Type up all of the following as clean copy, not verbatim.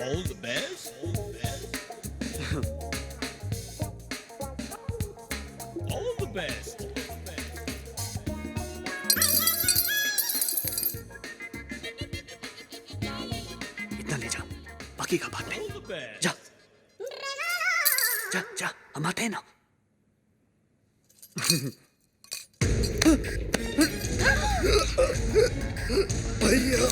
All the best. All the best. इतना ले जा, बाकी का बाद में। All the best. जा जा जा, हम आते हैं ना। भैया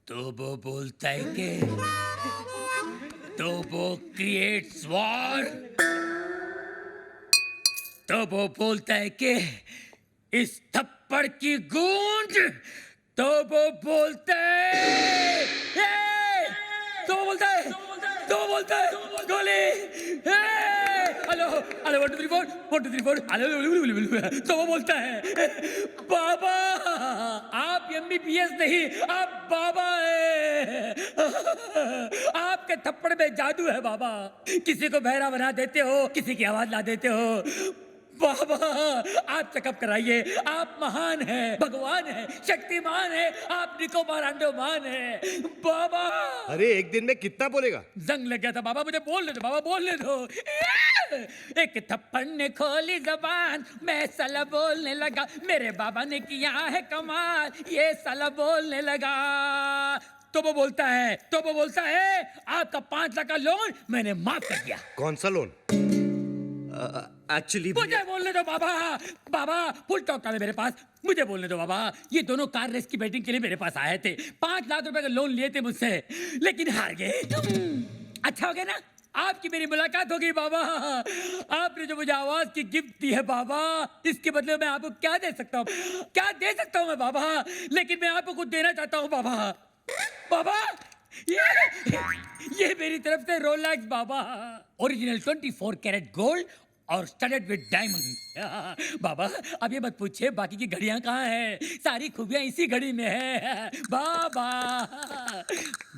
तो वो बोलता है कि तो वो क्रिएट्स वॉर। तो वो बोलता है कि इस थप्पड़ की गूंज। तो वो बोलता है तो वो बोलता है गोली। Hello hello 1 2 3 4 1 2 3 4 hello. तो वो बोलता है बाबा आप एमबीबीएस नहीं आप बाबा है। आपके थप्पड़ में जादू है बाबा। किसी को बहरा बना देते हो, किसी की आवाज ला देते हो। बाबा आप चेकअप कराइए। आप महान हैं, भगवान हैं, शक्तिमान हैं, आप निकोबार अंडोमान हैं बाबा। अरे एक दिन में कितना बोलेगा? जंग लग गया था बाबा, मुझे बोलने दो बाबा, बोलने दो। एक थप्पड़ ने खोली जबान, मैं साला बोलने लगा। मेरे बाबा ने किया है कमाल, ये साला बोलने लगा। तो वो बोलता है आपका 5 लाख का लोन मैंने माफ कर दिया। कौन सा लोन? एक्चुअली मुझे बोलने दो बाबा। बाबा फुल टॉक है मेरे पास, मुझे बोलने दो बाबा। ये दोनों कार रेस की बैटिंग के लिए मेरे पास आए थे। 5 लाख रुपए का लोन लिए थे मुझसे, लेकिन हार गए। अच्छा हो गया ना, आपकी मेरी मुलाकात हो गई बाबा। आपने जो मुझे आवाज की गिफ्ट दी है बाबा, इसके बदले मैं आपको क्या दे सकता हूँ? क्या दे सकता हूँ मैं बाबा? लेकिन मैं आपको कुछ देना चाहता हूँ बाबा। बाबा ये मेरी तरफ से रोलेक्स बाबा, ओरिजिनल 24 कैरेट गोल्ड और स्टडेड विद डायमंड। बाबा अब ये मत पूछिए बाकी की घड़ियां कहाँ हैं, सारी खूबियां इसी घड़ी में है बाबा।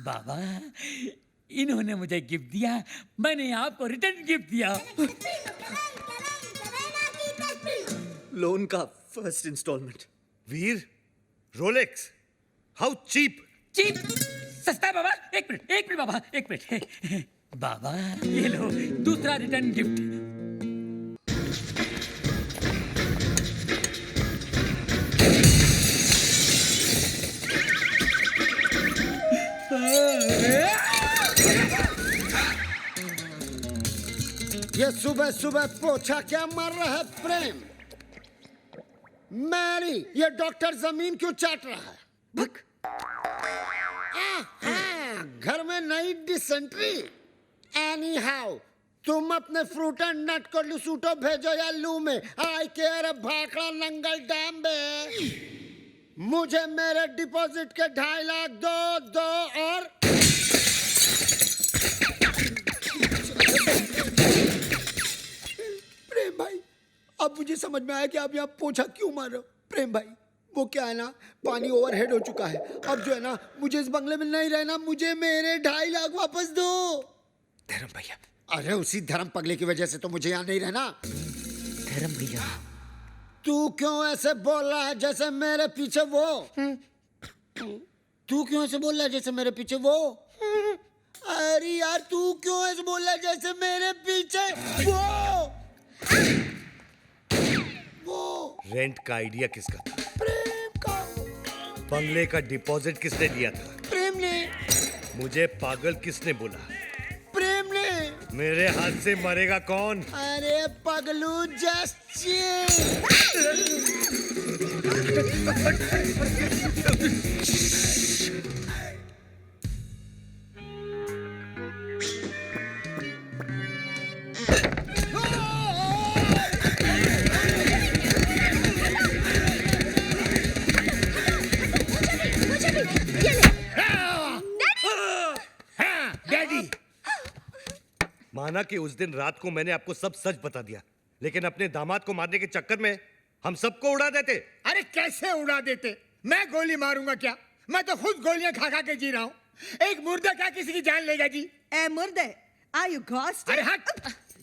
बाबा इन्होंने मुझे गिफ्ट दिया, मैंने आपको रिटर्न गिफ्ट दिया। लोन का first instalment. Veer, Rolex, how cheap. Cheap सस्ता है बाबा। एक मिनट बाबा, एक मिनट। बाबा ये लो दूसरा रिटर्न गिफ्ट। ये सुबह सुबह पोछा क्या मार रहा है प्रेम? मैरी, ये डॉक्टर जमीन क्यों चाट रहा है? भक। घर में नई डिसेंट्री। एनी हाउ तुम अपने फ्रूट एंड नट को लुसूटो भेजो या लू में। आई केयर भाखड़ा नंगल डैम में। मुझे मेरे डिपॉजिट के 2.5 लाख दो और प्रेम भाई, अब मुझे समझ में आया कि आप यहाँ पोछा क्यों मार रहे हो। प्रेम भाई वो क्या है ना, पानी ओवरहेड हो चुका है। अब जो है ना, मुझे इस बंगले में नहीं रहना, मुझे मेरे 2.5 लाख वापस दो। धर्म भैया, अरे उसी धर्म पगले की वजह से तो मुझे यहाँ नहीं रहना। धर्म भैया, तू क्यों ऐसे बोल रहा है जैसे मेरे पीछे वो? तू क्यों ऐसे बोल रहा है जैसे मेरे पीछे वो? अरे यार तू क्यों ऐसे बोल रहा है जैसे मेरे पीछे वो? रेंट का आइडिया किसका था? प्रेम का। बंगले का डिपॉजिट किसने दिया था? प्रेम ने। मुझे पागल किसने बोला? प्रेम ने। मेरे हाथ से मरेगा कौन? अरे पगलू जस्ट माना कि उस दिन रात को मैंने आपको सब सच बता दिया, लेकिन अपने दामाद को मारने के चक्कर में हम सबको उड़ा देते। अरे कैसे उड़ा देते? मैं गोली मारूंगा क्या? मैं तो खुद गोलियां खा खा के जी रहा हूँ। एक मुर्दा क्या किसी की जान लेगा जी? ए मुर्दे, are you ghost? अरे हट!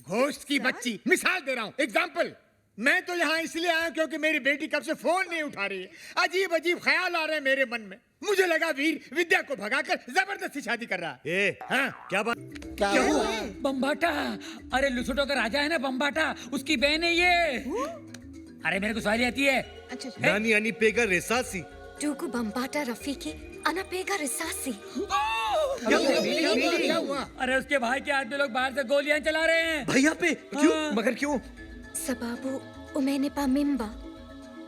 घोस्ट की बच्ची, मिसाल दे रहा हूँ, एग्जाम्पल। मैं तो यहाँ इसलिए आया क्योंकि मेरी बेटी कब से फोन नहीं उठा रही है। अजीब अजीब ख्याल आ रहे हैं मेरे मन में। मुझे लगा वीर विद्या को भगाकर जबरदस्ती शादी कर रहा है। ए, हाँ? क्या बात? क्या हुआ? बम्बाटा, अरे लुसोटो का राजा है ना बम्बाटा, उसकी बहन है ये। अरे मेरे को सवारी आती है। अच्छा, नानी यानी पेगा रेसासी। Dugu Bambata Rafiki, Anapega Risasi. क्या हुआ? अरे उसके भाई के आदमी लोग बाहर से गोलियां चला रहे हैं। भैया पे क्यों? हाँ। मगर क्यों? Sababu Umenipa Mimba,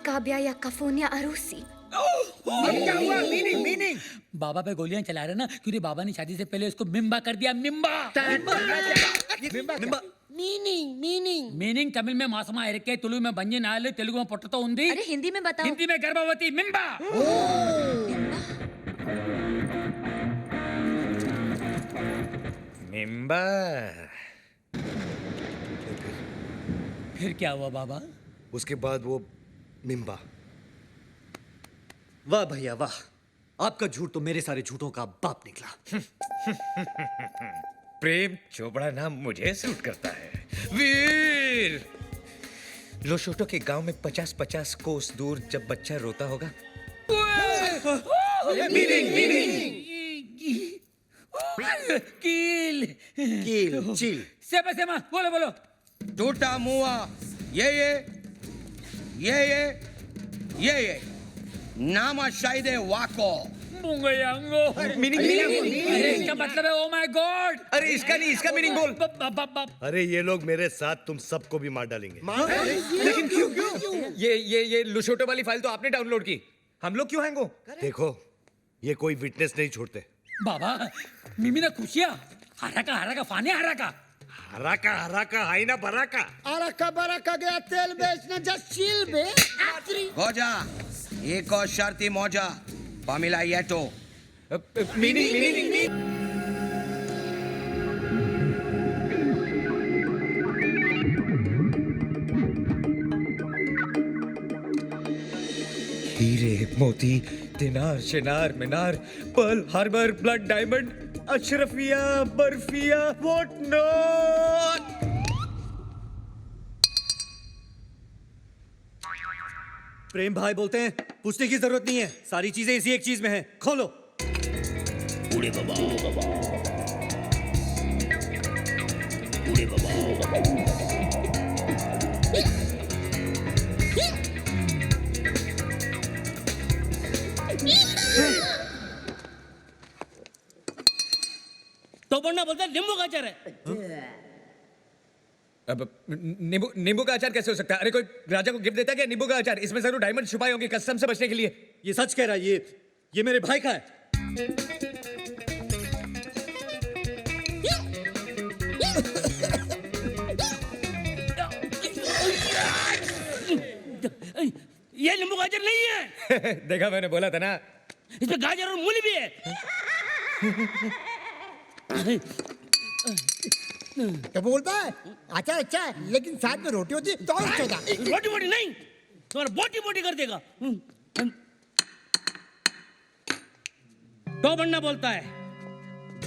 Kabya ya Kafunya Arusi. क्या हुआ? मीनिंग बाबा पे गोलियां चला रहे ना, क्योंकि बाबा ने शादी से पहले उसको मिम्बा कर दिया। मिम्बा मीनिंग तमिल में मासमा इरके, तुलु में बंजी नाल, तेलुगु में पोटतो उंदी, अरे हिंदी में बताओ। हिंदी में गर्भवती। मिम्बा। मिम्बा। फिर क्या हुआ बाबा? उसके बाद वो मिम्बा। वाह भैया वाह, आपका झूठ तो मेरे सारे झूठों का बाप निकला। प्रेम चोपड़ा नाम मुझे सूट करता है। वीर लोशोटो के गांव में 50-50 कोस दूर जब बच्चा रोता होगा। कील चिल। सेमा बोलो बोलो। टूटा मुआ ये नामा शायदे वाको। मुंगयांगो। अरे इसका मतलब है ओ माय गॉड। अरे इसका नहीं, इसका मीनिंग बोल। अरे ये लोग मेरे साथ तुम सबको भी मार डालेंगे। लेकिन क्यों? ये लुशोटो वाली फाइल तो आपने डाउनलोड की, हम लोग क्यों हैंग हो? देखो, ये कोई विटनेस नहीं छोड़ते। बाबा मिमी ना खुशिया हराका फाने हराका हराका हाइना बराका। अरका बरका गया तेल बेचने, जस्ट चिल बे। गोजा एक और शर्ती मौजा पामिला येटो। मीनिंग हीरे मोती दिनार शिनार मीनार पर्ल हार्बर ब्लड डायमंड अशरफिया बर्फिया व्हाट नॉट। प्रेम भाई बोलते हैं पूछने की जरूरत नहीं है, सारी चीजें इसी एक चीज में हैं, खोलो। तो बनना बोलता नींबू का अचार है। अब नींबू का अचार कैसे हो सकता है? अरे कोई राजा को गिफ्ट देता है क्या नींबू का अचार? इसमें जरूर डायमंड छुपाए होंगे कस्टम से बचने के लिए। ये सच कह रहा है, ये मेरे भाई का है। ये नींबू गाजर नहीं है। देखा, मैंने बोला था ना। इसमें गाजर और मूली भी है। तो बोलता है अच्छा अच्छा है, लेकिन साथ में रोटी होती है तो और चौदा। रोटी बोटी नहीं, तुम्हारा बोटी बोटी कर देगा। तो बनना बोलता है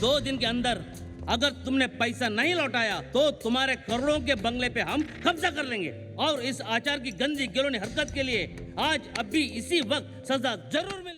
2 दिन के अंदर अगर तुमने पैसा नहीं लौटाया तो तुम्हारे करोड़ों के बंगले पे हम कब्जा कर लेंगे, और इस आचार की गंदी गिलोनी हरकत के लिए आज अभी इसी वक्त सजा जरूर मिले।